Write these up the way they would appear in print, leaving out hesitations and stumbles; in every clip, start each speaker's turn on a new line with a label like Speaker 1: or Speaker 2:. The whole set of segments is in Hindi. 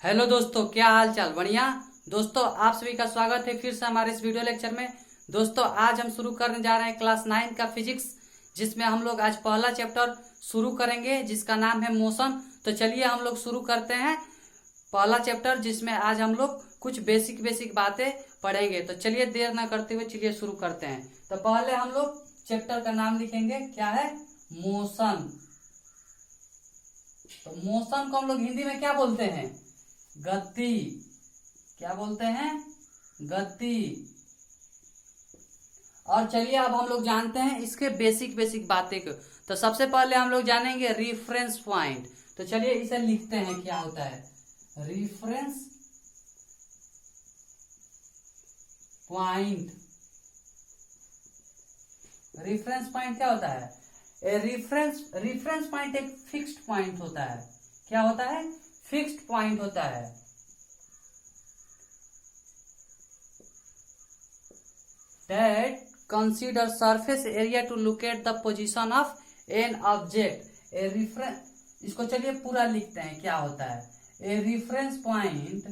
Speaker 1: हेलो दोस्तों, क्या हाल चाल? बढ़िया। दोस्तों, आप सभी का स्वागत है फिर से हमारे इस वीडियो लेक्चर में। दोस्तों, आज हम शुरू करने जा रहे हैं क्लास 9 का फिजिक्स, जिसमें हम लोग आज पहला चैप्टर शुरू करेंगे जिसका नाम है मोशन। तो चलिए हम लोग शुरू करते हैं पहला चैप्टर, जिसमें आज हम लोग कुछ बेसिक बेसिक बातें पढ़ेंगे। तो चलिए देर न करते हुए चलिए शुरू करते हैं। तो पहले हम लोग चैप्टर का नाम लिखेंगे, क्या है? मोशन। तो मोशन को हम लोग हिंदी में क्या बोलते हैं? गति। क्या बोलते हैं? गति। और चलिए अब हम लोग जानते हैं इसके बेसिक बेसिक बातें को। तो सबसे पहले हम लोग जानेंगे रिफरेंस पॉइंट। तो चलिए इसे लिखते हैं, क्या होता है रिफरेंस पॉइंट। रिफरेंस पॉइंट क्या होता है? रिफरेंस पॉइंट एक फिक्स्ड पॉइंट होता है। क्या होता है? फिक्स्ड पॉइंट होता है। That consider surface area to locate the position of an object. A reference, इसको चलिए पूरा लिखते हैं, क्या होता है? A reference point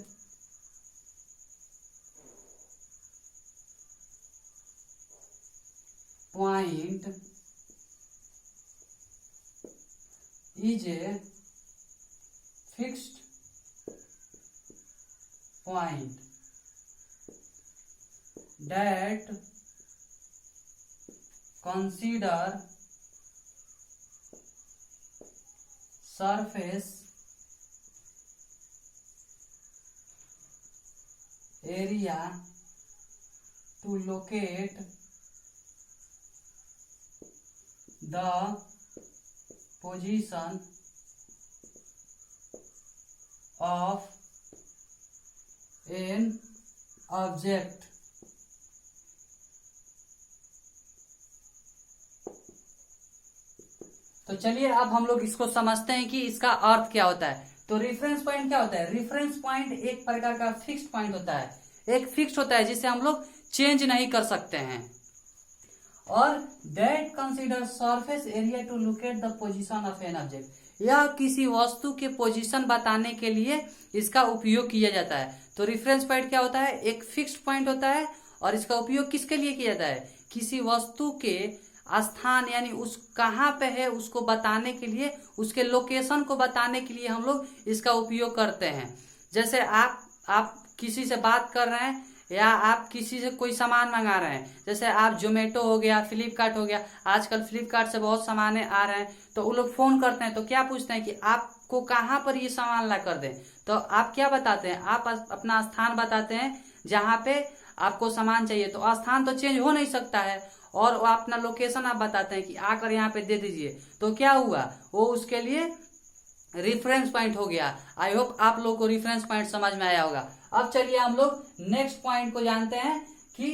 Speaker 1: is a fixed point that consider surface area to locate the position of an object. तो चलिए अब हम लोग इसको समझते हैं कि इसका अर्थ क्या होता है। तो रेफरेंस पॉइंट क्या होता है? रेफरेंस पॉइंट एक प्रकार का फिक्स्ड पॉइंट होता है। एक फिक्स्ड होता है जिसे हम लोग चेंज नहीं कर सकते हैं। और that consider surface area to locate the position of an object. यह किसी वस्तु के पोजीशन बताने के लिए इसका उपयोग किया जाता है। तो रेफरेंस पॉइंट क्या होता है? एक फिक्स्ड पॉइंट होता है। और इसका उपयोग किसके लिए किया जाता है? किसी वस्तु के स्थान, यानी उस कहाँ पे है उसको बताने के लिए, उसके लोकेशन को बताने के लिए हम लोग इसका उपयोग करते हैं। जैसे आप किसी से बात कर रहे हैं या आप किसी से कोई सामान मंगा रहे हैं, जैसे आप जोमेटो हो गया, फ्लिपकार्ट हो गया। आजकल फ्लिपकार्ट से बहुत सामान आ रहे हैं, तो वो लोग फोन करते हैं तो क्या पूछते हैं कि आपको कहाँ पर ये सामान ला कर दें। तो आप क्या बताते हैं? आप अपना स्थान बताते हैं जहाँ पे आपको सामान चाहिए। तो स्थान तो चेंज हो नहीं सकता है, और वो अपना लोकेशन आप बताते हैं कि आकर यहाँ पे दे दीजिए। तो क्या हुआ? वो उसके लिए रेफरेंस पॉइंट हो गया। आई होप आप लोगों को रेफरेंस पॉइंट समझ में आया होगा। अब चलिए हम लोग नेक्स्ट पॉइंट को जानते हैं कि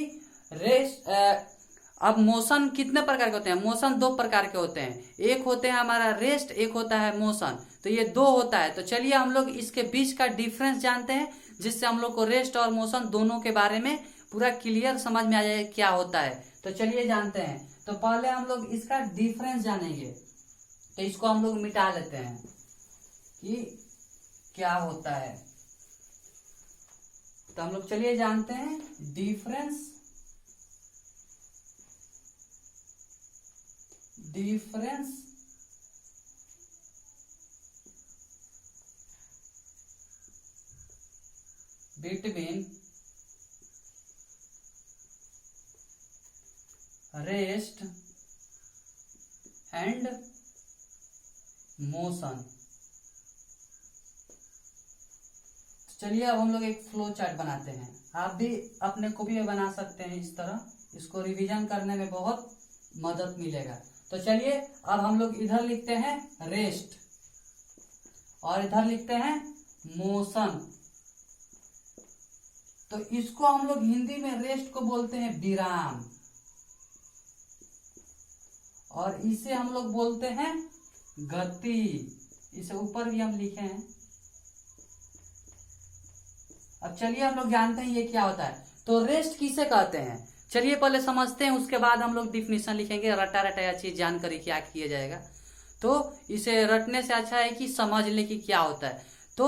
Speaker 1: अब मोशन कितने प्रकार के होते हैं? मोशन दो प्रकार के होते हैं। एक होते हैं हमारा रेस्ट, एक होता है मोशन। तो ये दो होता है। तो चलिए हम लोग इसके बीच का डिफरेंस जानते हैं, जिससे हम लोग को रेस्ट और मोशन दोनों के बारे में पूरा क्लियर समझ में आ जाए क्या होता है। तो चलिए जानते हैं। तो पहले हम लोग इसका डिफरेंस जानेंगे। तो इसको हम लोग मिटा लेते हैं कि क्या होता है। तो हम लोग चलिए जानते हैं difference between rest and motion. चलिए अब हम लोग एक फ्लो चार्ट बनाते हैं। आप भी अपने कॉपी में बना सकते हैं इस तरह। इसको रिवीजन करने में बहुत मदद मिलेगा। तो चलिए अब हम लोग इधर लिखते हैं रेस्ट और इधर लिखते हैं मोशन। तो इसको हम लोग हिंदी में रेस्ट को बोलते हैं विराम, और इसे हम लोग बोलते हैं गति। इसे ऊपर भी हम लिखे हैं। अब चलिए हम लोग जानते हैं ये क्या होता है। तो रेस्ट किसे कहते हैं? चलिए पहले समझते हैं, उसके बाद हम लोग डिफिनेशन लिखेंगे। रटा रटाया चीज जानकर क्या किया जाएगा। तो इसे रटने से अच्छा है कि समझ ले कि क्या होता है। तो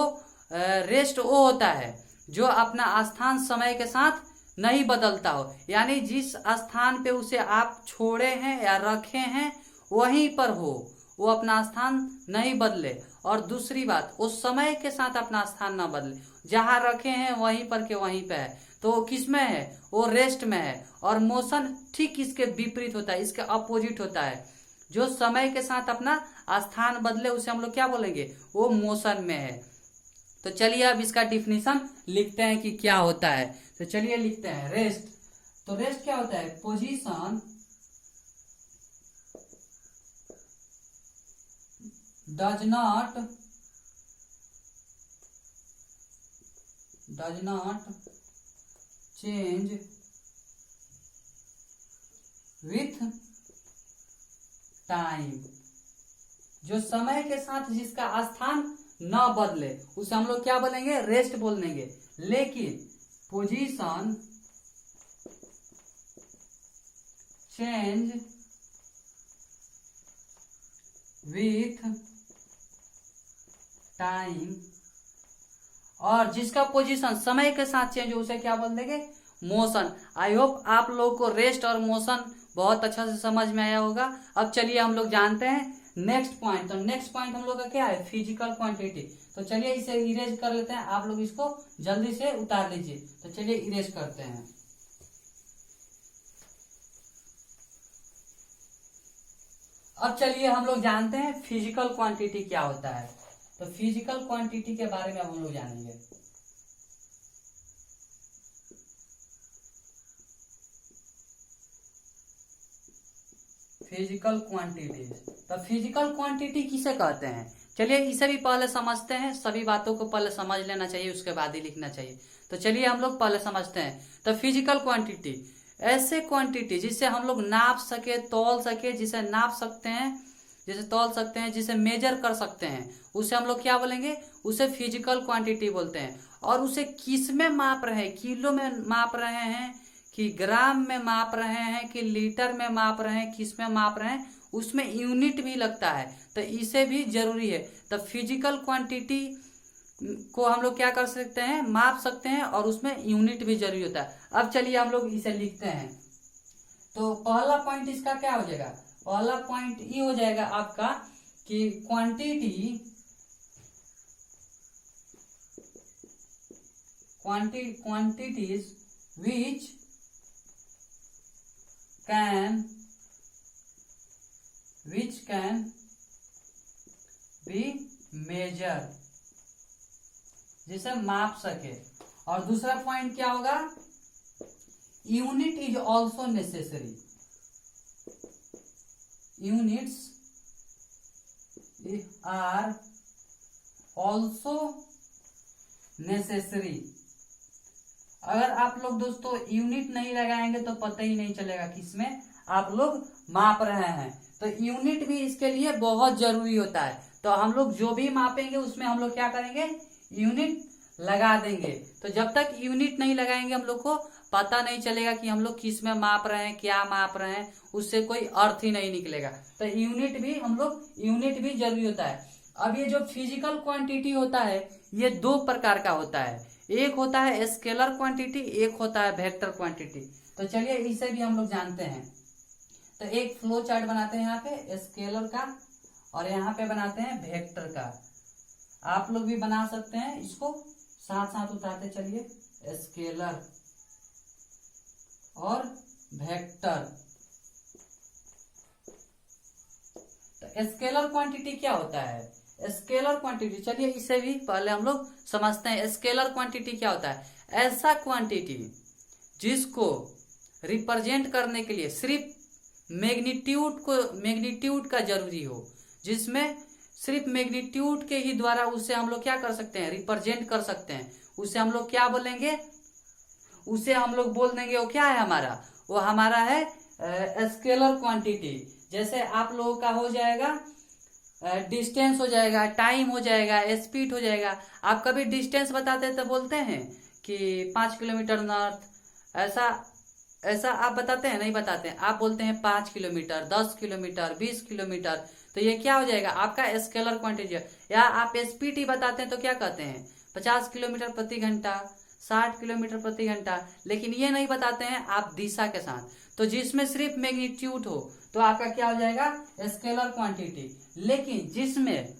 Speaker 1: रेस्ट वो होता है जो अपना स्थान समय के साथ नहीं बदलता हो, यानी जिस स्थान पे उसे आप छोड़े हैं या रखे हैं वहीं पर हो, वो अपना स्थान नहीं बदले। और दूसरी बात, वो समय के साथ अपना स्थान ना बदले, जहां रखे हैं वहीं पर के वहीं पे है, तो वो किस में है, वो रेस्ट में है। और मोशन ठीक इसके विपरीत होता है, इसके अपोजिट होता है। जो समय के साथ अपना स्थान बदले उसे हम लोग क्या बोलेंगे, वो मोशन में है। तो चलिए अब इसका डिफिनीशन लिखते हैं कि क्या होता है। तो चलिए लिखते हैं रेस्ट। तो रेस्ट क्या होता है, position does not change with time. जो समय के साथ जिसका स्थान न बदले उसे हम लोग क्या बोलेंगे, रेस्ट बोल देंगे। लेकिन पोजीशन चेंज विथ टाइम, और जिसका पोजीशन समय के साथ चेंज हो उसे क्या बोल देंगे, मोशन। आई होप आप लोगों को रेस्ट और मोशन बहुत अच्छा से समझ में आया होगा। अब चलिए हम लोग जानते हैं नेक्स्ट पॉइंट। तो नेक्स्ट पॉइंट हम लोग का क्या है, फिजिकल क्वांटिटी। तो चलिए इसे इरेज कर लेते हैं, आप लोग इसको जल्दी से उतार लीजिए। तो चलिए इरेज करते हैं। अब चलिए हम लोग जानते हैं फिजिकल क्वांटिटी क्या होता है। तो फिजिकल क्वांटिटी के बारे में हम लोग जानेंगे। फिजिकल क्वांटिटी, तो फिजिकल क्वांटिटी किसे कहते हैं, चलिए इसे भी पहले समझते हैं। सभी बातों को पहले समझ लेना चाहिए, उसके बाद ही लिखना चाहिए। तो चलिए हम लोग पहले समझते हैं। तो फिजिकल क्वांटिटी ऐसे क्वांटिटी जिसे हम लोग नाप सके, तौल सके, जिसे नाप सकते हैं, जिसे तौल सकते हैं, जिसे मेजर कर सकते हैं, उसे हम लोग क्या बोलेंगे, उसे फिजिकल क्वांटिटी बोलते हैं। और उसे किस में माप रहे हैं, किलो में माप रहे हैं कि ग्राम में माप रहे हैं कि लीटर में माप रहे हैं, किस में माप रहे हैं, उसमें यूनिट भी लगता है। तो इसे भी जरूरी है। तो फिजिकल क्वांटिटी को हम लोग क्या कर सकते हैं, माप सकते हैं, और उसमें यूनिट भी जरूरी होता है। अब चलिए हम लोग इसे लिखते हैं। तो पहला पॉइंट इसका क्या हो जाएगा, पहला पॉइंट ये हो जाएगा आपका कि quantities which can be measured, जिसे माप सके। और दूसरा पॉइंट क्या होगा, unit is also necessary, units are also necessary. अगर आप लोग दोस्तों यूनिट नहीं लगाएंगे तो पता ही नहीं चलेगा किसमें आप लोग माप रहे हैं। तो यूनिट भी इसके लिए बहुत जरूरी होता है। तो हम लोग जो भी मापेंगे उसमें हम लोग क्या करेंगे, यूनिट लगा देंगे। तो जब तक यूनिट नहीं लगाएंगे हम लोग को पता नहीं चलेगा कि हम लोग किस में माप रहे हैं, क्या माप रहे हैं, उससे कोई अर्थ ही नहीं निकलेगा। तो यूनिट भी जरूरी होता है। अब ये जो फिजिकल क्वांटिटी होता है ये दो प्रकार का होता है, एक होता है स्केलर क्वांटिटी, एक होता है वेक्टर क्वांटिटी। तो चलिए इसे भी हम लोग जानते हैं। तो एक फ्लो चार्ट बनाते हैं यहाँ पे स्केलर का, और यहाँ पे बनाते हैं वेक्टर का। आप लोग भी बना सकते हैं, इसको साथ साथ उतारते चलिए, स्केलर और वेक्टर। तो स्केलर क्वांटिटी क्या होता है, स्केलर क्वांटिटी, चलिए इसे भी पहले हम लोग समझते हैं। स्केलर क्वांटिटी क्या होता है, ऐसा क्वांटिटी जिसको रिप्रेजेंट करने के लिए सिर्फ मैग्नीट्यूड का जरूरी हो, जिसमें सिर्फ मैग्नीट्यूड के ही द्वारा उसे हम लोग क्या कर सकते हैं, रिप्रेजेंट कर सकते हैं। उसे हम लोग क्या बोलेंगे, उसे हम लोग बोल देंगे वो क्या है हमारा, वो हमारा है स्केलर क्वांटिटी। जैसे आप लोगों का हो जाएगा डिस्टेंस, हो जाएगा टाइम, हो जाएगा स्पीड, हो जाएगा। आप कभी डिस्टेंस बताते तो बोलते हैं कि 5 किलोमीटर नॉर्थ, ऐसा आप बताते हैं, नहीं बताते हैं। आप बोलते हैं 5 किलोमीटर, 10 किलोमीटर, 20 किलोमीटर। तो ये क्या हो जाएगा आपका स्केलर क्वांटिटी। या आप स्पीड ही बताते हैं तो क्या कहते हैं, 50 किलोमीटर प्रति घंटा, 60 किलोमीटर प्रति घंटा, लेकिन ये नहीं बताते हैं आप दिशा के साथ। तो जिसमें सिर्फ मैग्नीट्यूड हो तो आपका क्या हो जाएगा, स्केलर क्वांटिटी। लेकिन जिसमें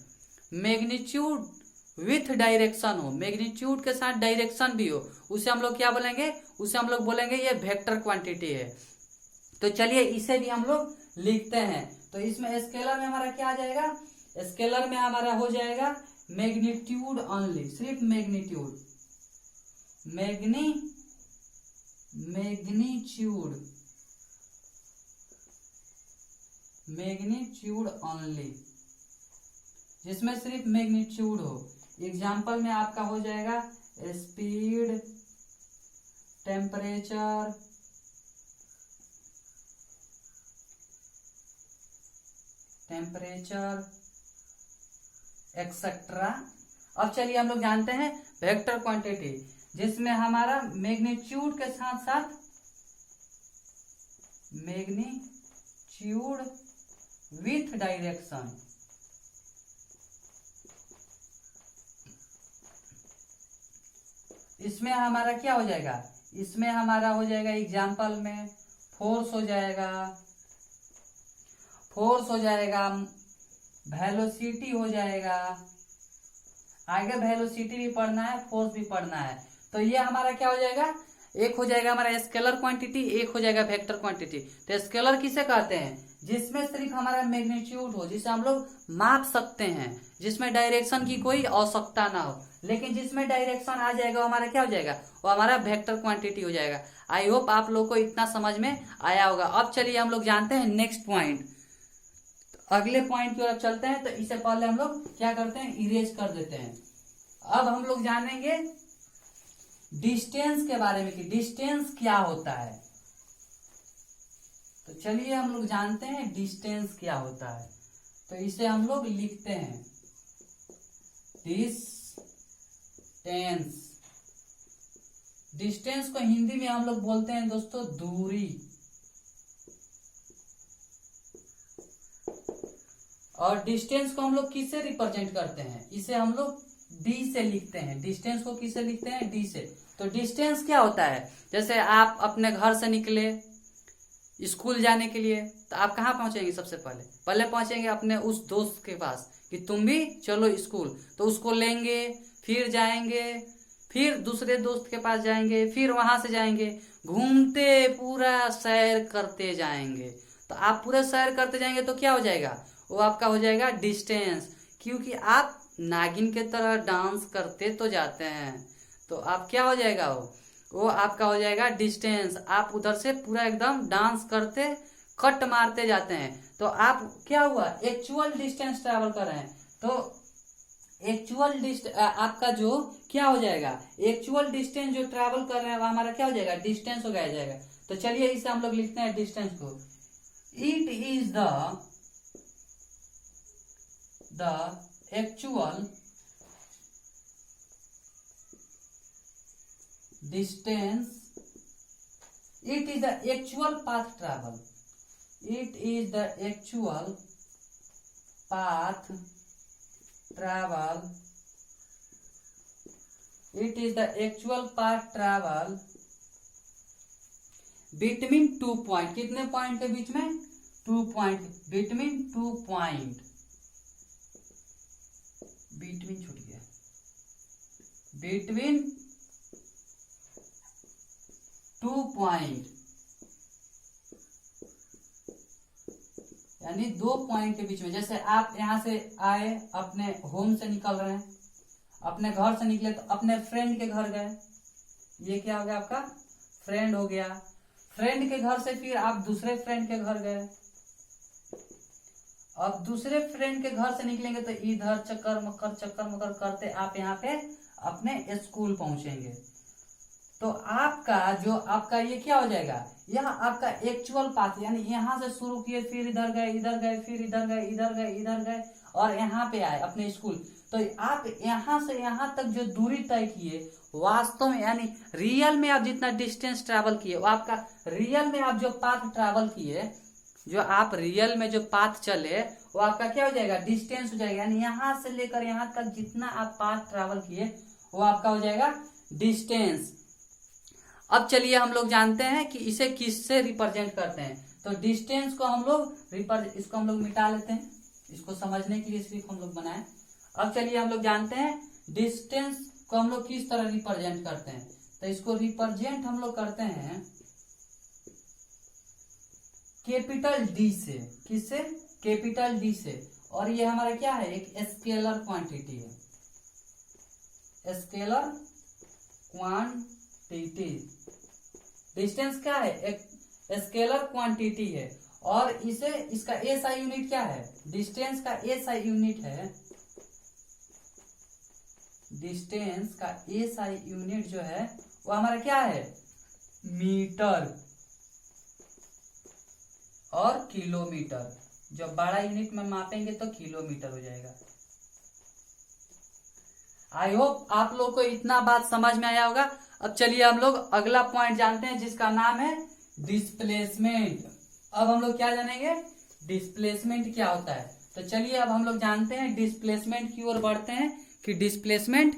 Speaker 1: मैग्नीट्यूड विथ डायरेक्शन हो, मैग्नीट्यूड के साथ डायरेक्शन भी हो, उसे हम लोग क्या बोलेंगे, उसे हम लोग बोलेंगे ये वेक्टर क्वांटिटी है। तो चलिए इसे भी हम लोग लिखते हैं। तो इसमें स्केलर में हमारा क्या आ जाएगा, स्केलर में हमारा हो जाएगा मैग्नीट्यूड ओनली, सिर्फ मैग्नीट्यूड, मैग्नीट्यूड ओनली, जिसमें सिर्फ मैग्नीट्यूड हो। एग्जाम्पल में आपका हो जाएगा स्पीड, टेम्परेचर, एक्सेट्रा। अब चलिए हम लोग जानते हैं वेक्टर क्वांटिटी, जिसमें हमारा मैग्नीट्यूड के साथ साथ मैग्नीट्यूड विथ डायरेक्शन, इसमें हमारा क्या हो जाएगा, इसमें हमारा हो जाएगा एग्जाम्पल में फोर्स हो जाएगा, वेलोसिटी हो जाएगा, आगे वेलोसिटी भी पढ़ना है, फोर्स भी पढ़ना है। तो ये हमारा क्या हो जाएगा, एक हो जाएगा हमारा स्केलर क्वांटिटी, एक हो जाएगा वेक्टर क्वांटिटी। तो स्केलर किसे कहते हैं, जिसमें सिर्फ हमारा मैग्नीट्यूड हो, जिसे हम लोग माप सकते हैं, जिसमें डायरेक्शन की कोई आवश्यकता ना हो। लेकिन जिसमें डायरेक्शन आ जाएगा वो हमारा क्या हो जाएगा, वो हमारा वेक्टर क्वांटिटी हो जाएगा। आई होप आप लोग को इतना समझ में आया होगा। अब चलिए हम लोग जानते हैं नेक्स्ट पॉइंट, अगले पॉइंट की ओर चलते हैं। तो इससे पहले हम लोग क्या करते हैं, इरेज कर देते हैं। अब हम लोग जानेंगे डिस्टेंस के बारे में कि डिस्टेंस क्या होता है। तो चलिए हम लोग जानते हैं डिस्टेंस क्या होता है। तो इसे हम लोग लिखते हैं डिस्टेंस। डिस्टेंस को हिंदी में हम लोग बोलते हैं दोस्तों दूरी, और डिस्टेंस को हम लोग किससे रिप्रेजेंट करते हैं, इसे हम लोग डी से लिखते हैं। डिस्टेंस को किससे लिखते हैं, डी से। तो डिस्टेंस क्या होता है, जैसे आप अपने घर से निकले स्कूल जाने के लिए, तो आप कहाँ पहुंचेंगे, सबसे पहले पहुंचेंगे अपने उस दोस्त के पास कि तुम भी चलो स्कूल। तो उसको लेंगे, फिर जाएंगे, फिर दूसरे दोस्त के पास जाएंगे, फिर वहां से जाएंगे, घूमते पूरा सैर करते जाएंगे। तो आप पूरा सैर करते जाएंगे तो क्या हो जाएगा, वो आपका हो जाएगा डिस्टेंस। क्योंकि आप नागिन के तरह डांस करते तो जाते हैं, तो आप क्या हो जाएगा, वो आपका हो जाएगा डिस्टेंस। आप उधर से पूरा एकदम डांस करते कट मारते जाते हैं, तो आप क्या हुआ, एक्चुअल डिस्टेंस ट्रैवल कर रहे हैं। तो एक्चुअल आपका जो क्या हो जाएगा, एक्चुअल डिस्टेंस जो ट्रैवल कर रहे हैं वो हमारा क्या हो जाएगा, डिस्टेंस हो जाएगा। तो चलिए इसे हम लोग लिखते हैं डिस्टेंस को, it is the actual distance, it is the actual path travel, it is the actual path travel, it is the actual path travel between 2 point, कितने पॉइंट के बीच में, 2 पॉइंट, between 2 पॉइंट, बिटवीन छूट गया, बिटवीन 2 पॉइंट, यानी 2 पॉइंट के बीच में। जैसे आप यहां से आए, अपने होम से निकल रहे हैं, अपने घर से निकले तो अपने फ्रेंड के घर गए, ये क्या हो गया, आपका फ्रेंड हो गया। फ्रेंड के घर से फिर आप दूसरे फ्रेंड के घर गए, अब दूसरे फ्रेंड के घर से निकलेंगे तो इधर चक्कर मक्कर करते आप यहाँ पे अपने स्कूल पहुंचेंगे। तो आपका ये क्या हो जाएगा, यह आपका एक्चुअल पाथ, यानी यहाँ से शुरू किए, फिर इधर गए, फिर इधर गए और यहाँ पे आए अपने स्कूल। तो आप यहाँ से यहाँ तक जो दूरी तय किए, वास्तव में यानी रियल में आप जितना डिस्टेंस ट्रैवल किए, वो आपका रियल में आप जो पाथ ट्रैवल किए, जो आप रियल में जो पाथ चले, वो आपका क्या हो जाएगा, डिस्टेंस हो जाएगा। यानी यहाँ से लेकर यहाँ तक जितना आप पाथ ट्रैवल किए, वो आपका हो जाएगा डिस्टेंस। अब चलिए हम लोग जानते हैं कि इसे किससे रिप्रेजेंट करते हैं। तो डिस्टेंस को हम लोग इसको हम लोग मिटा लेते हैं, इसको समझने के लिए सिर्फ हम लोग बनाए। अब चलिए हम लोग जानते हैं डिस्टेंस को हम लोग किस तरह रिप्रेजेंट करते हैं। तो इसको रिप्रेजेंट हम लोग करते हैं कैपिटल डी से। किससे? कैपिटल डी से। और ये हमारा क्या है? एक स्केलर क्वांटिटी है, स्केलर क्वांटिटी। डिस्टेंस क्या है? एक स्केलर क्वांटिटी है। और इसे इसका एसआई यूनिट क्या है? डिस्टेंस का एसआई यूनिट है, डिस्टेंस का एसआई यूनिट जो है वो हमारा क्या है? मीटर और किलोमीटर। जब बड़ा यूनिट में मापेंगे तो किलोमीटर हो जाएगा। आई होप आप लोग को इतना बात समझ में आया होगा। अब चलिए हम लोग अगला पॉइंट जानते हैं जिसका नाम है डिस्प्लेसमेंट। अब हम लोग क्या जानेंगे? डिस्प्लेसमेंट क्या होता है। तो चलिए अब हम लोग जानते हैं, डिस्प्लेसमेंट की ओर बढ़ते हैं कि डिस्प्लेसमेंट